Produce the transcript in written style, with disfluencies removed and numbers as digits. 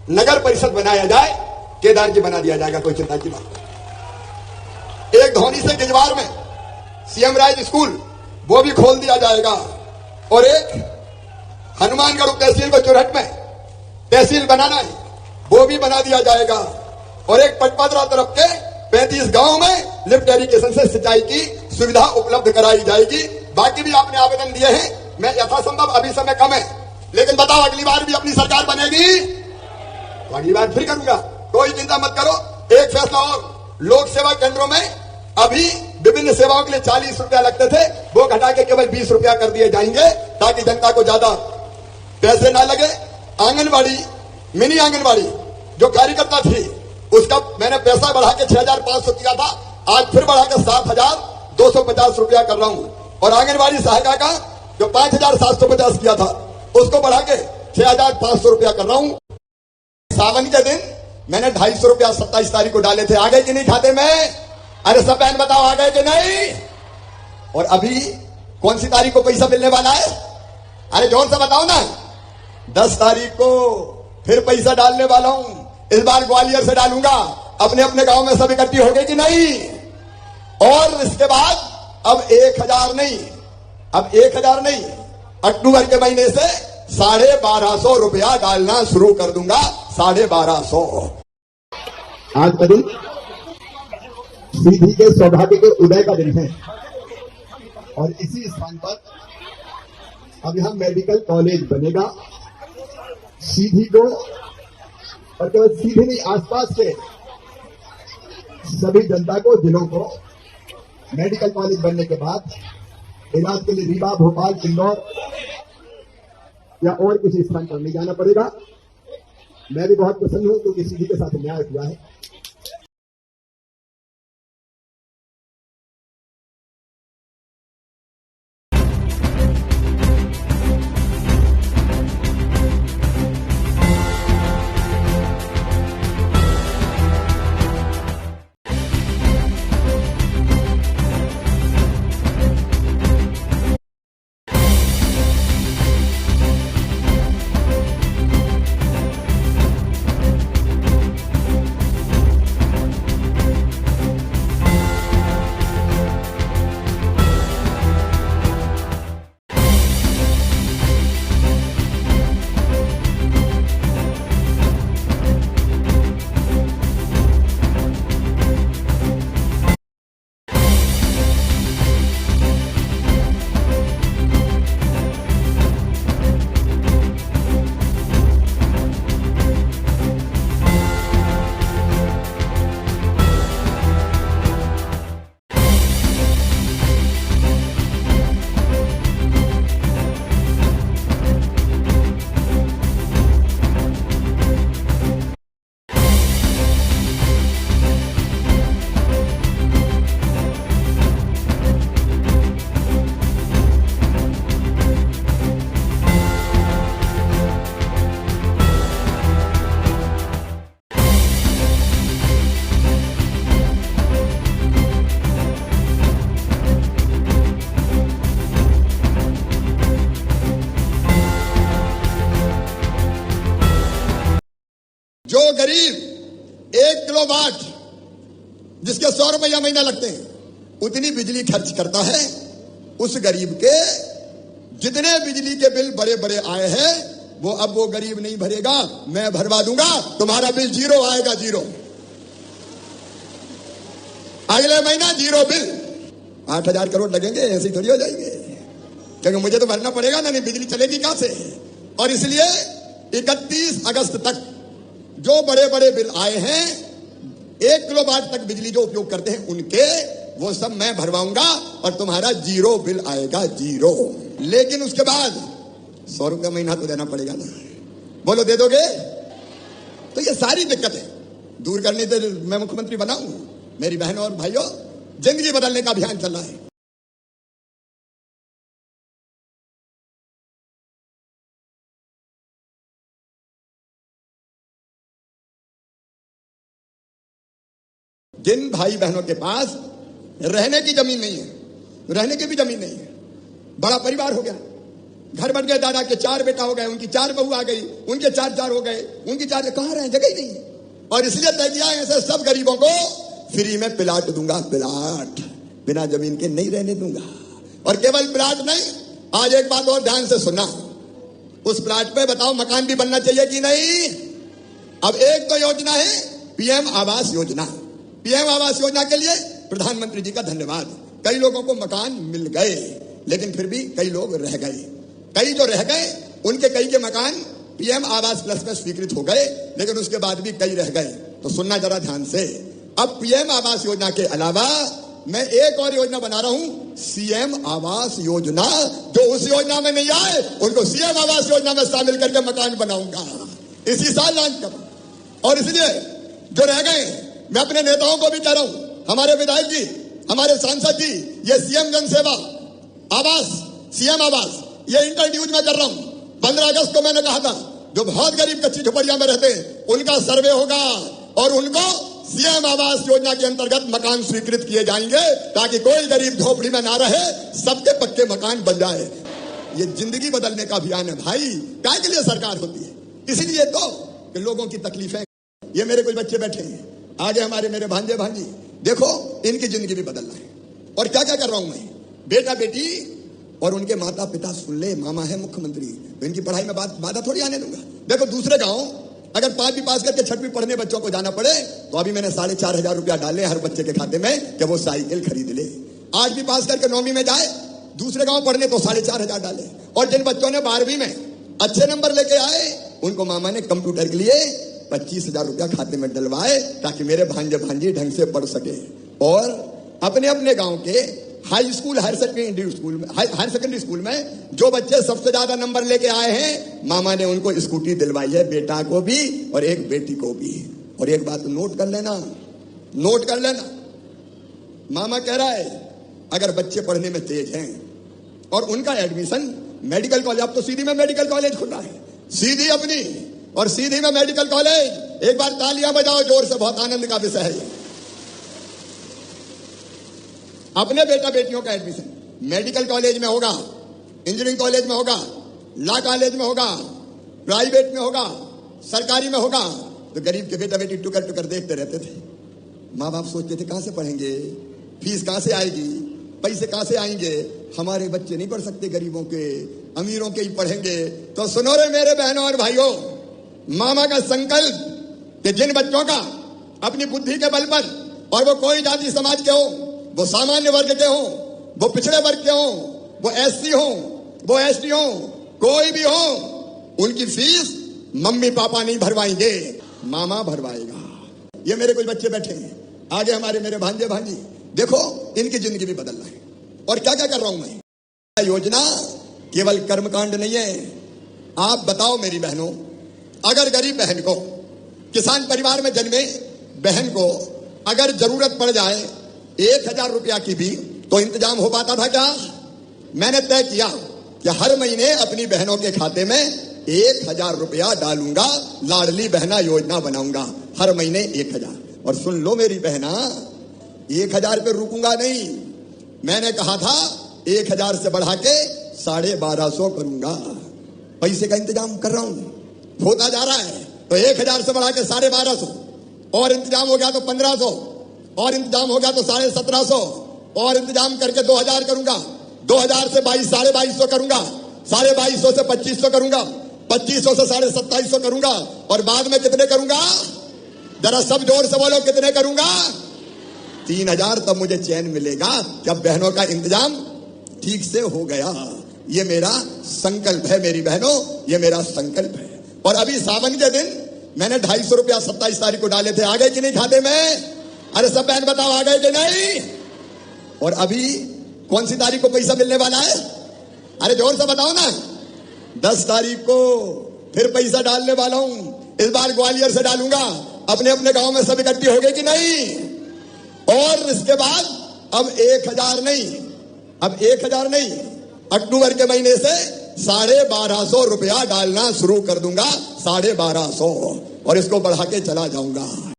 नगर परिषद बनाया जाए, केदार जी बना दिया जाएगा, कोई चिंता की बात नहीं। एक धौनी से गिजवार में सीएम राज स्कूल वो भी खोल दिया जाएगा, और एक हनुमानगढ़ उप तहसील को चुरहट में तहसील बनाना है वो भी बना दिया जाएगा, और एक पटपदरा तरफ के 35 गांव में लिफ्ट इरिगेशन से सिंचाई की सुविधा उपलब्ध कराई जाएगी। बाकी भी आपने आवेदन दिए हैं, मैं यथासंभव, अभी समय कम है, लेकिन बताओ अगली बार भी अपनी सरकार बनेगी तो अगली बार फिर करूंगा, कोई चिंता मत करो। एक फैसला और, लोक सेवा केंद्रों में अभी विभिन्न सेवाओं के लिए 40 रुपया लगते थे, वो घटा के केवल 20 रुपया कर दिए जाएंगे ताकि जनता को ज्यादा पैसे ना लगे। आंगनबाड़ी, मिनी आंगनबाड़ी जो कार्यकर्ता थी उसका मैंने पैसा बढ़ा के 6,500 किया था, आज फिर बढ़ा के 7,250 रुपया कर रहा हूं, और आंगनबाड़ी सहायिका का जो 5,750 किया था उसको बढ़ा के 6,500 रुपया कर रहा हूं। सावन के दिन मैंने 250 रुपया 27 तारीख को डाले थे, आ गए कि नहीं खाते में? अरे सब बहन बताओ आ गए कि नहीं? और अभी कौन सी तारीख को पैसा मिलने वाला है? अरे जोर से बताओ ना। 10 तारीख को फिर पैसा डालने वाला हूं, इस बार ग्वालियर से डालूंगा, अपने अपने गांव में सब इकट्ठी हो गए कि नहीं? और इसके बाद अब 1,000 नहीं, अब 1,000 नहीं, अक्टूबर के महीने से 1,250 रुपया डालना शुरू कर दूंगा। 1,250। आज का दिन सीधी के सौभाग्य के उदय का दिन है, और इसी स्थान पर अब यहां मेडिकल कॉलेज बनेगा। सीधी को, और केवल सीधी नहीं, आसपास के सभी जनता को, जिलों को मेडिकल कॉलेज बनने के बाद इलाज के लिए रीवा, भोपाल, इंदौर या और किसी स्थान पर नहीं जाना पड़ेगा। मैं भी बहुत प्रसन्न हूं क्योंकि सीधी के साथ न्याय हुआ है। जो गरीब 1 किलोवाट जिसके 100 रुपया महीना लगते हैं उतनी बिजली खर्च करता है, उस गरीब के जितने बिजली के बिल बड़े बड़े आए हैं वो अब वो गरीब नहीं भरेगा, मैं भरवा दूंगा। तुम्हारा बिल 0 आएगा, 0 अगले महीना 0 बिल। 8,000 करोड़ लगेंगे, ऐसे थोड़ी हो जाएंगे, क्योंकि मुझे तो भरना पड़ेगा ना, नहीं बिजली चलेगी कहां से? और इसलिए 31 अगस्त तक जो बड़े बड़े बिल आए हैं, 1 किलोवाट तक बिजली जो उपयोग करते हैं उनके, वो सब मैं भरवाऊंगा और तुम्हारा 0 बिल आएगा, 0। लेकिन उसके बाद 100 रुपया महीना तो देना पड़ेगा ना। बोलो दे दोगे? तो ये सारी दिक्कतें दूर करने से मैं मुख्यमंत्री बना हूं। मेरी बहनों और भाइयों, जिंदगी बदलने का अभियान चल रहा है। जिन भाई बहनों के पास रहने की जमीन नहीं है, रहने की भी जमीन नहीं है, बड़ा परिवार हो गया, घर बढ़ गए, दादा के 4 बेटा हो गए, उनकी 4 बहू आ गई, उनके 4 हो गए, उनकी 4 कहाँ रहे, जगह ही नहीं। और इसलिए तय किया ऐसे सब गरीबों को फ्री में प्लाट दूंगा, प्लाट, बिना जमीन के नहीं रहने दूंगा। और केवल प्लाट नहीं, आज एक बात और ध्यान से सुनना, उस प्लाट पे बताओ मकान भी बनना चाहिए कि नहीं। अब एक तो योजना है पीएम आवास योजना। पीएम आवास योजना के लिए प्रधानमंत्री जी का धन्यवाद। कई लोगों को मकान मिल गए, लेकिन फिर भी कई लोग रह गए। कई जो रह गए उनके कई के मकान पीएम आवास प्लस में स्वीकृत हो गए, लेकिन उसके बाद भी कई रह गए। तो सुनना जरा ध्यान से, अब पीएम आवास योजना के अलावा मैं एक और योजना बना रहा हूं, सीएम आवास योजना। जो उस योजना में नहीं आए उनको सीएम आवास योजना में शामिल करके मकान बनाऊंगा, इसी साल लॉन्च करूंगा। और इसलिए जो रह गए, मैं अपने नेताओं को भी कह रहा हूं, हमारे विधायक जी, हमारे सांसद जी, ये सीएम जन सेवा आवास, सीएम आवास, ये इंट्रोड्यूस मैं कर रहा हूं। 15 अगस्त को मैंने कहा था जो बहुत गरीब कच्ची झोपड़ियां में रहते हैं उनका सर्वे होगा और उनको सीएम आवास योजना के अंतर्गत मकान स्वीकृत किए जाएंगे, ताकि कोई गरीब झोपड़ी में ना रहे, सबके पक्के मकान बन जाए। ये जिंदगी बदलने का अभियान है भाई। काय के लिए सरकार होती है? इसीलिए तो कि लोगों की तकलीफें। ये मेरे कुछ बच्चे बैठे हैं, आगे हमारे मेरे भांजे भांजी, देखो इनकी जिंदगी भी बदलना है। और क्या क्या कर रहा हूं मैं, बेटा बेटी और उनके माता पिता सुन ले, मामा है मुख्यमंत्री, तो इनकी पढ़ाई में बाधा थोड़ी आने दूंगा। देखो दूसरे गांव अगर 5वीं पास करके 6वीं पढ़ने बच्चों को जाना पड़े, तो अभी मैंने 4,500 रुपया डाले हर बच्चे के खाते में कि वो साइकिल खरीद ले। 8वीं पास करके 9वीं में जाए दूसरे गांव पढ़ने, तो 4,500 डाले। और जिन बच्चों ने 12वीं में अच्छे नंबर लेके आए उनको मामा ने कंप्यूटर के लिए 25,000 रुपया खाते में डलवाए, ताकि मेरे भांजे भांजी ढंग से पढ़ सके। और अपने अपने गांव के high school, higher secondary school में जो बच्चे सबसे ज्यादा नंबर लेके आए हैं, मामा ने उनको स्कूटी दिलवाई है, बेटा को भी और एक बेटी को भी। और एक बात नोट कर लेना, मामा कह रहा है अगर बच्चे पढ़ने में तेज हैं और उनका एडमिशन मेडिकल कॉलेज, अब तो सीधी में मेडिकल कॉलेज खुल रहा है, सीधी अपनी और सीधी में मेडिकल कॉलेज। एक बार तालियां बजाओ जोर से, बहुत आनंद का विषय है। अपने बेटा बेटियों का एडमिशन मेडिकल कॉलेज में होगा, इंजीनियरिंग कॉलेज में होगा, लॉ कॉलेज में होगा, प्राइवेट में होगा, सरकारी में होगा। तो गरीब के बेटा बेटी टुकर टुकर देखते रहते थे। माँ बाप सोचते थे कहां से पढ़ेंगे, फीस कहां से आएगी, पैसे कहां से आएंगे, हमारे बच्चे नहीं पढ़ सकते, गरीबों के अमीरों के ही पढ़ेंगे। तो सुनो रे मेरे बहनों और भाइयों, मामा का संकल्प कि जिन बच्चों का अपनी बुद्धि के बल पर, और वो कोई जाति समाज के हो, वो सामान्य वर्ग के हो, वो पिछड़े वर्ग के हो, वो एससी हो, वो एसटी हो, कोई भी हो, उनकी फीस मम्मी पापा नहीं भरवाएंगे, मामा भरवाएगा। ये मेरे कुछ बच्चे बैठे हैं, आगे हमारे मेरे भांजे भांजी, देखो इनकी जिंदगी भी बदलना है। और क्या क्या कर रहा हूं मैं, योजना केवल कर्मकांड नहीं है। आप बताओ मेरी बहनों, अगर गरीब बहन को, किसान परिवार में जन्मे बहन को अगर जरूरत पड़ जाए 1,000 रुपया की भी, तो इंतजाम हो पाता था क्या? मैंने तय किया कि हर महीने अपनी बहनों के खाते में 1,000 रुपया डालूंगा, लाडली बहना योजना बनाऊंगा, हर महीने 1,000। और सुन लो मेरी बहना, 1,000 पे रुकूंगा नहीं। मैंने कहा था 1,000 से बढ़ा के 1250 करूंगा। पैसे का इंतजाम कर रहा हूं, होता जा रहा है। तो 1,000 से बढ़ा के 1250, और इंतजाम हो गया तो 1,500, और इंतजाम हो गया तो 1750, और इंतजाम करके 2,000 करूंगा। 2,000 से 22,500 करूंगा, 22,500 से 2,500 करूंगा, 2,500 से 27,500 करूंगा। और बाद में कितने करूंगा? जरा सब जोर से बोलो, कितने करूंगा? 3,000। तब मुझे चैन मिलेगा जब बहनों का इंतजाम ठीक से हो गया। ये मेरा संकल्प है मेरी बहनों, ये मेरा संकल्प है। और अभी सावन के दिन मैंने 250 रुपया 27 तारीख को डाले थे, आ गए कि नहीं खाते में? अरे सब बहन बताओ, आ गए कि नहीं? और अभी कौन सी तारीख को पैसा मिलने वाला है? अरे जोर से बताओ ना। 10 तारीख को फिर पैसा डालने वाला हूं। इस बार ग्वालियर से डालूंगा, अपने अपने गांव में सब इकट्ठी हो गए कि नहीं? और इसके बाद अब 1,000 नहीं, अब 1,000 नहीं, अक्टूबर के महीने से 1250 रुपया डालना शुरू कर दूंगा, 1250, और इसको बढ़ा के चला जाऊंगा।